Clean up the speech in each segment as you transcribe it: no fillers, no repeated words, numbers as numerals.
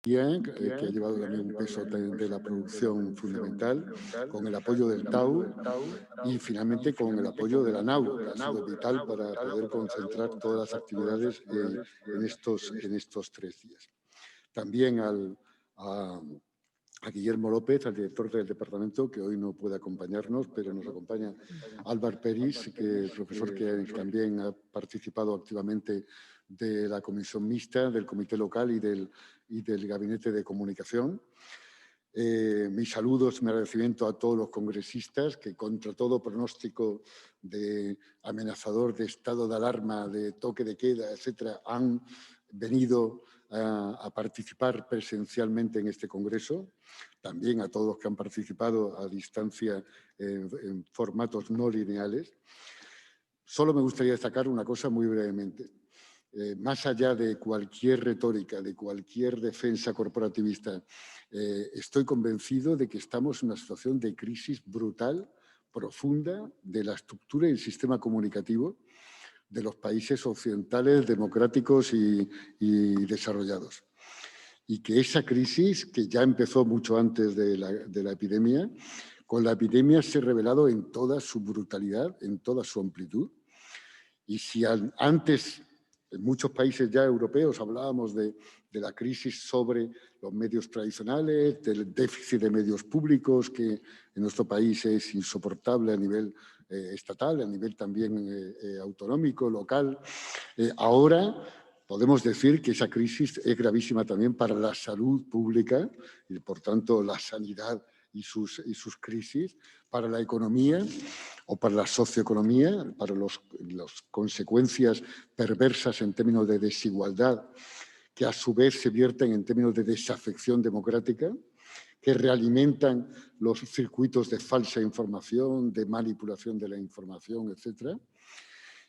que ha llevado también un peso de la producción fundamental, con el apoyo del TAU y finalmente con el apoyo de la NAU, que ha sido vital para poder concentrar todas las actividades en estos 3 días. También a Guillermo López, al director del departamento, que hoy no puede acompañarnos, pero nos acompaña Álvaro Peris, que es profesor que también ha participado activamente de la comisión mixta, del comité local y del gabinete de comunicación. Mis saludos, mi agradecimiento a todos los congresistas que, contra todo pronóstico de amenazador de estado de alarma, de toque de queda, etcétera, han venido a participar presencialmente en este congreso. También a todos los que han participado a distancia en formatos no lineales. Solo me gustaría destacar una cosa muy brevemente. Más allá de cualquier retórica, de cualquier defensa corporativista, estoy convencido de que estamos en una situación de crisis brutal, profunda, de la estructura y el sistema comunicativo de los países occidentales, democráticos y desarrollados. Y que esa crisis, que ya empezó mucho antes de la epidemia, con la epidemia se ha revelado en toda su brutalidad, en toda su amplitud. Y si antes, en muchos países ya europeos, hablábamos de la crisis sobre los medios tradicionales, del déficit de medios públicos, que en nuestro país es insoportable a nivel estatal, a nivel también autonómico, local. Ahora podemos decir que esa crisis es gravísima también para la salud pública y, por tanto, la sanidad y sus crisis, para la economía o para la socioeconomía, para las consecuencias perversas en términos de desigualdad, que a su vez se vierten en términos de desafección democrática, que realimentan los circuitos de falsa información, de manipulación de la información, etcétera.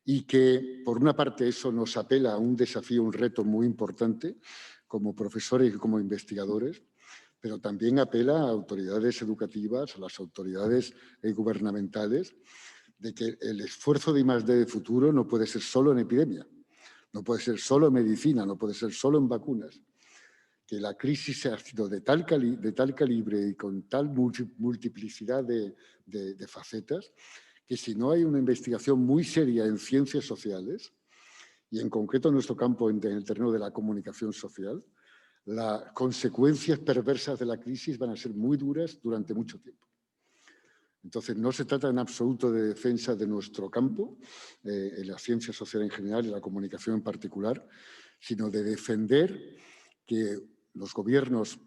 Y que, por una parte, eso nos apela a un desafío, un reto muy importante como profesores y como investigadores, pero también apela a autoridades educativas, a las autoridades gubernamentales, de que el esfuerzo de I+D de futuro no puede ser solo en epidemia, no puede ser solo en medicina, no puede ser solo en vacunas. Que la crisis ha sido de tal calibre y con tal multiplicidad de facetas, que si no hay una investigación muy seria en ciencias sociales, y en concreto en nuestro campo, en el terreno de la comunicación social, las consecuencias perversas de la crisis van a ser muy duras durante mucho tiempo. Entonces, no se trata en absoluto de defensa de nuestro campo, en la ciencia social en general y la comunicación en particular, sino de defender que los gobiernos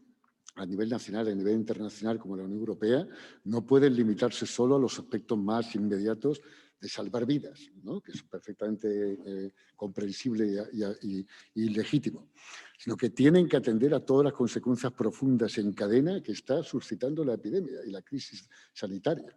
a nivel nacional y a nivel internacional, como la Unión Europea, no pueden limitarse solo a los aspectos más inmediatos de salvar vidas, ¿no? Que es perfectamente comprensible y legítimo, sino que tienen que atender a todas las consecuencias profundas en cadena que está suscitando la epidemia y la crisis sanitaria,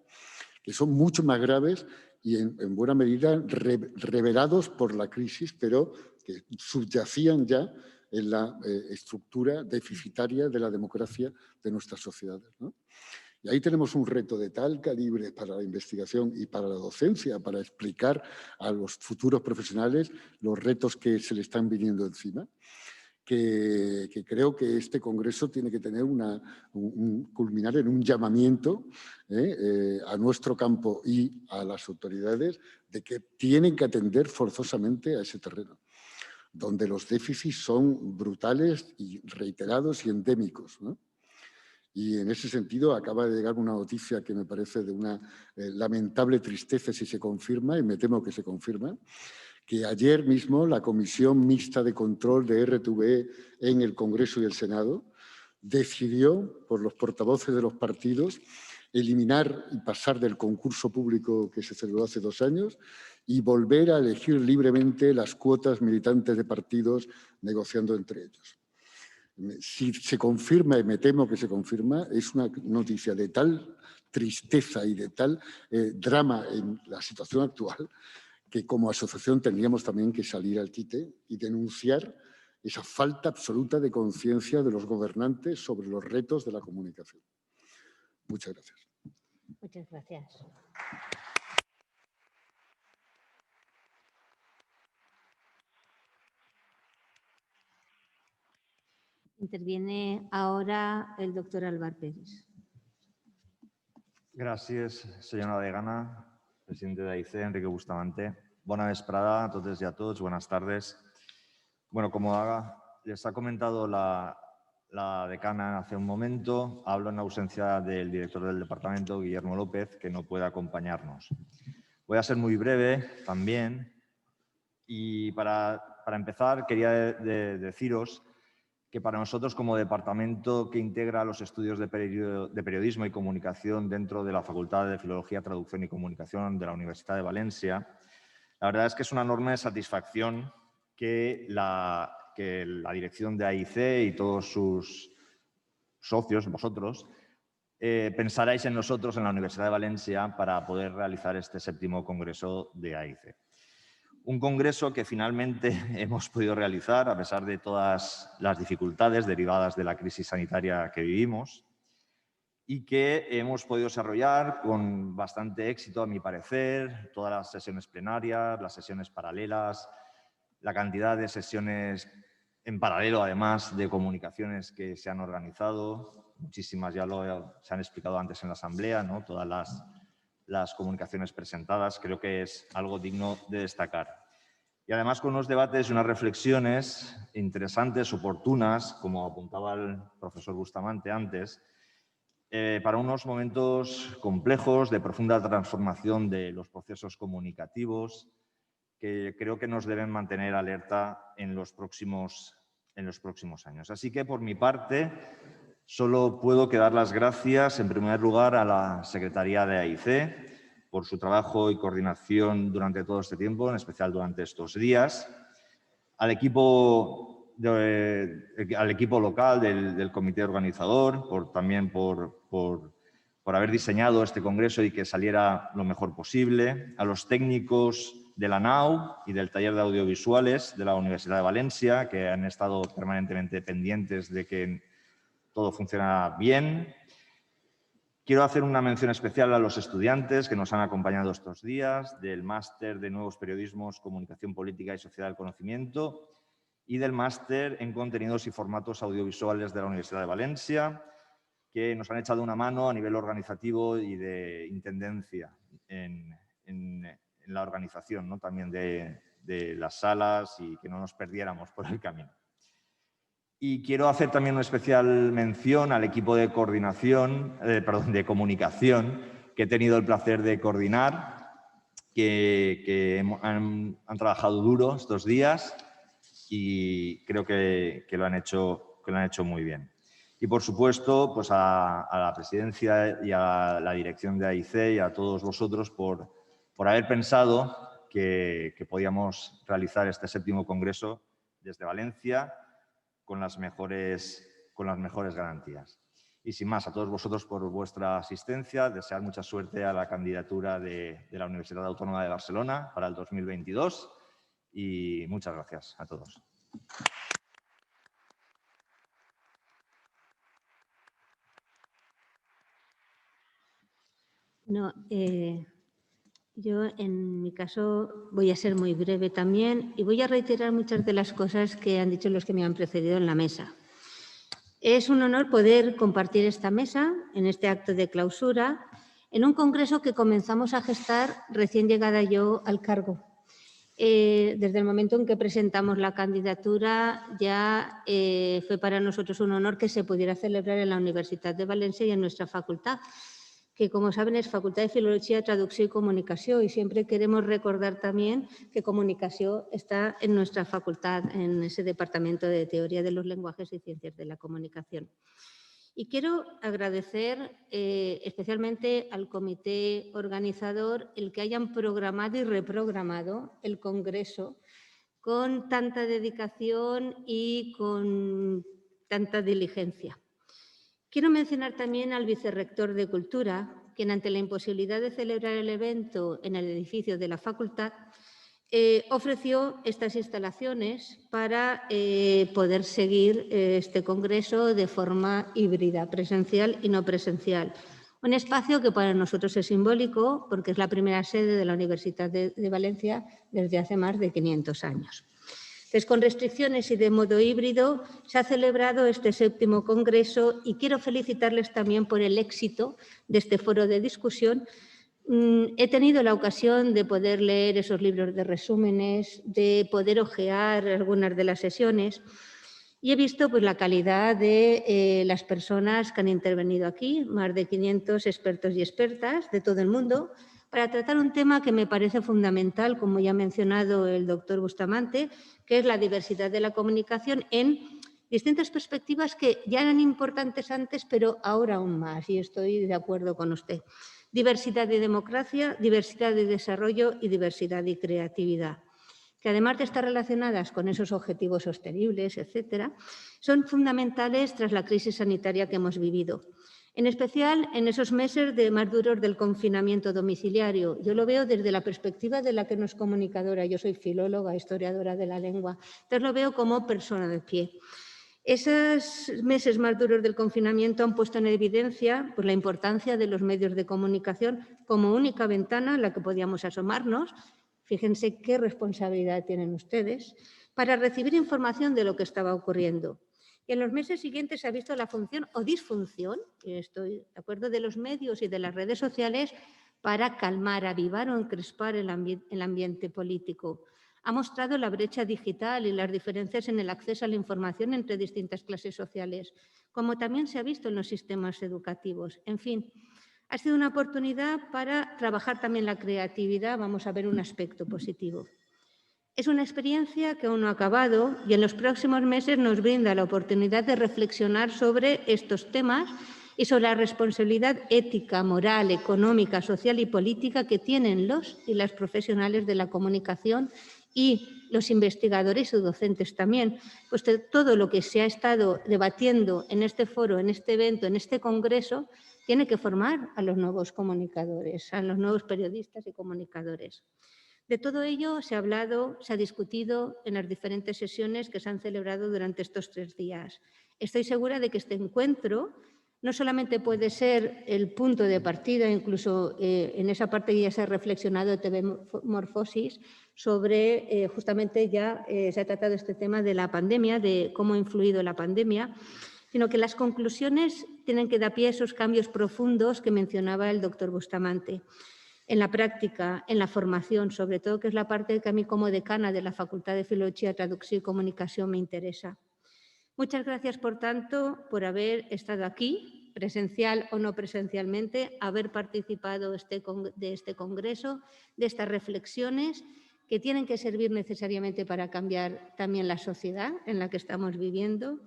que son mucho más graves y en buena medida revelados por la crisis, pero que subyacían ya en la estructura deficitaria de la democracia de nuestras sociedades, ¿no? Y ahí tenemos un reto de tal calibre para la investigación y para la docencia, para explicar a los futuros profesionales los retos que se le están viniendo encima, que creo que este congreso tiene que tener culminar en un llamamiento a nuestro campo y a las autoridades de que tienen que atender forzosamente a ese terreno, donde los déficits son brutales y reiterados y endémicos, ¿no? Y en ese sentido acaba de llegar una noticia que me parece de una lamentable tristeza si se confirma, y me temo que se confirma, que ayer mismo la Comisión Mixta de Control de RTVE en el Congreso y el Senado decidió, por los portavoces de los partidos, eliminar y pasar del concurso público que se celebró hace 2 años y volver a elegir libremente las cuotas militantes de partidos negociando entre ellos. Si se confirma, y me temo que se confirma, es una noticia de tal tristeza y de tal drama en la situación actual que como asociación tendríamos también que salir al quite y denunciar esa falta absoluta de conciencia de los gobernantes sobre los retos de la comunicación. Muchas gracias. Muchas gracias. Interviene ahora el doctor Álvaro Pérez. Gràcies, senyora degana, presidente d'AIC, Enrique Bustamante. Bona vesprada a totes y a todos, buenas tardes. Bueno, como les ha comentado la decana hace un momento, hablo en ausencia del director del departamento, Guillermo López, que no puede acompañarnos. Voy a ser muy breve también y para empezar quería deciros que para nosotros como departamento que integra los estudios de periodismo y comunicación dentro de la Facultad de Filología, Traducción y Comunicación de la Universidad de Valencia, la verdad es que es una enorme satisfacción que la dirección de AIC y todos sus socios, vosotros, pensarais en nosotros en la Universidad de Valencia para poder realizar este 7º congreso de AIC. Un congreso que finalmente hemos podido realizar a pesar de todas las dificultades derivadas de la crisis sanitaria que vivimos y que hemos podido desarrollar con bastante éxito, a mi parecer, todas las sesiones plenarias, las sesiones paralelas, la cantidad de sesiones en paralelo, además, de comunicaciones que se han organizado. Muchísimas ya se han explicado antes en la asamblea, ¿no? Todas las comunicaciones presentadas, creo que es algo digno de destacar. Y además con unos debates y unas reflexiones interesantes, oportunas, como apuntaba el profesor Bustamante antes, para unos momentos complejos de profunda transformación de los procesos comunicativos que creo que nos deben mantener alerta en los próximos años. Así que, por mi parte, solo puedo que dar las gracias, en primer lugar, a la Secretaría de AIC por su trabajo y coordinación durante todo este tiempo, en especial durante estos días, al equipo local del comité organizador, también por haber diseñado este congreso y que saliera lo mejor posible, a los técnicos de la NAU y del taller de audiovisuales de la Universidad de Valencia, que han estado permanentemente pendientes de que todo funciona bien. Quiero hacer una mención especial a los estudiantes que nos han acompañado estos días del Máster de Nuevos Periodismos, Comunicación Política y Sociedad del Conocimiento y del Máster en Contenidos y Formatos Audiovisuales de la Universidad de Valencia, que nos han echado una mano a nivel organizativo y de intendencia en la organización, ¿no? También de las salas y que no nos perdiéramos por el camino. Y quiero hacer también una especial mención al equipo de de comunicación que he tenido el placer de coordinar, que han trabajado duro estos días y creo que lo han hecho muy bien. Y, por supuesto, pues a la presidencia y a la dirección de AIC y a todos vosotros por haber pensado que podíamos realizar este 7º congreso desde Valencia con las mejores garantías. Y sin más, a todos vosotros por vuestra asistencia, desear mucha suerte a la candidatura de la Universidad Autónoma de Barcelona para el 2022 y muchas gracias a todos. No, yo en mi caso voy a ser muy breve también y voy a reiterar muchas de las cosas que han dicho los que me han precedido en la mesa. Es un honor poder compartir esta mesa en este acto de clausura en un congreso que comenzamos a gestar recién llegada yo al cargo. Desde el momento en que presentamos la candidatura ya fue para nosotros un honor que se pudiera celebrar en la Universitat de Valencia y en nuestra facultad, que, como saben, es Facultad de Filología, Traducció y Comunicació, y siempre queremos recordar también que Comunicació está en nuestra facultad, en ese departamento de Teoría de los Lenguajes y Ciencias de la Comunicación. Y quiero agradecer especialmente al comité organizador el que hayan programado y reprogramado el congreso con tanta dedicación y con tanta diligencia. Quiero mencionar también al vicerrector de Cultura, quien ante la imposibilidad de celebrar el evento en el edificio de la facultad, ofreció estas instalaciones para poder seguir este congreso de forma híbrida, presencial y no presencial. Un espacio que para nosotros es simbólico porque es la primera sede de la Universidad de Valencia desde hace más de 500 años. Entonces, con restricciones y de modo híbrido, se ha celebrado este 7º Congreso y quiero felicitarles también por el éxito de este foro de discusión. He tenido la ocasión de poder leer esos libros de resúmenes, de poder hojear algunas de las sesiones y he visto pues, la calidad de las personas que han intervenido aquí, más de 500 expertos y expertas de todo el mundo, para tratar un tema que me parece fundamental, como ya ha mencionado el doctor Bustamante, que es la diversidad de la comunicación en distintas perspectivas que ya eran importantes antes, pero ahora aún más, y estoy de acuerdo con usted. Diversidad y democracia, diversidad y desarrollo y diversidad y creatividad, que además de estar relacionadas con esos objetivos sostenibles, etcétera, son fundamentales tras la crisis sanitaria que hemos vivido. En especial en esos meses más duros del confinamiento domiciliario. Yo lo veo desde la perspectiva de la que no es comunicadora. Yo soy filóloga, historiadora de la lengua. Entonces lo veo como persona de pie. Esos meses más duros del confinamiento han puesto en evidencia pues, la importancia de los medios de comunicación como única ventana en la que podíamos asomarnos. Fíjense qué responsabilidad tienen ustedes para recibir información de lo que estaba ocurriendo. Y en los meses siguientes se ha visto la función o disfunción, y estoy de acuerdo, de los medios y de las redes sociales para calmar, avivar o encrespar el ambiente político. Ha mostrado la brecha digital y las diferencias en el acceso a la información entre distintas clases sociales, como también se ha visto en los sistemas educativos. En fin, ha sido una oportunidad para trabajar también la creatividad. Vamos a ver un aspecto positivo. Es una experiencia que aún no ha acabado y en los próximos meses nos brinda la oportunidad de reflexionar sobre estos temas y sobre la responsabilidad ética, moral, económica, social y política que tienen los y las profesionales de la comunicación y los investigadores y docentes también, pues de todo lo que se ha estado debatiendo en este foro, en este evento, en este congreso, tiene que formar a los nuevos comunicadores, a los nuevos periodistas y comunicadores. De todo ello se ha hablado, se ha discutido en las diferentes sesiones que se han celebrado durante estos 3 días. Estoy segura de que este encuentro no solamente puede ser el punto de partida, incluso en esa parte que ya se ha reflexionado de TV Morfosis, sobre justamente ya se ha tratado este tema de la pandemia, de cómo ha influido la pandemia, sino que las conclusiones tienen que dar pie a esos cambios profundos que mencionaba el doctor Bustamante. En la práctica, en la formación, sobre todo, que es la parte que a mí como decana de la Facultad de Filología, Traducción y Comunicación me interesa. Muchas gracias, por tanto, por haber estado aquí, presencial o no presencialmente, haber participado de este congreso, de estas reflexiones que tienen que servir necesariamente para cambiar también la sociedad en la que estamos viviendo.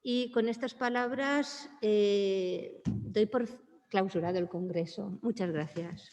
Y con estas palabras doy por clausurado el congreso. Muchas gracias.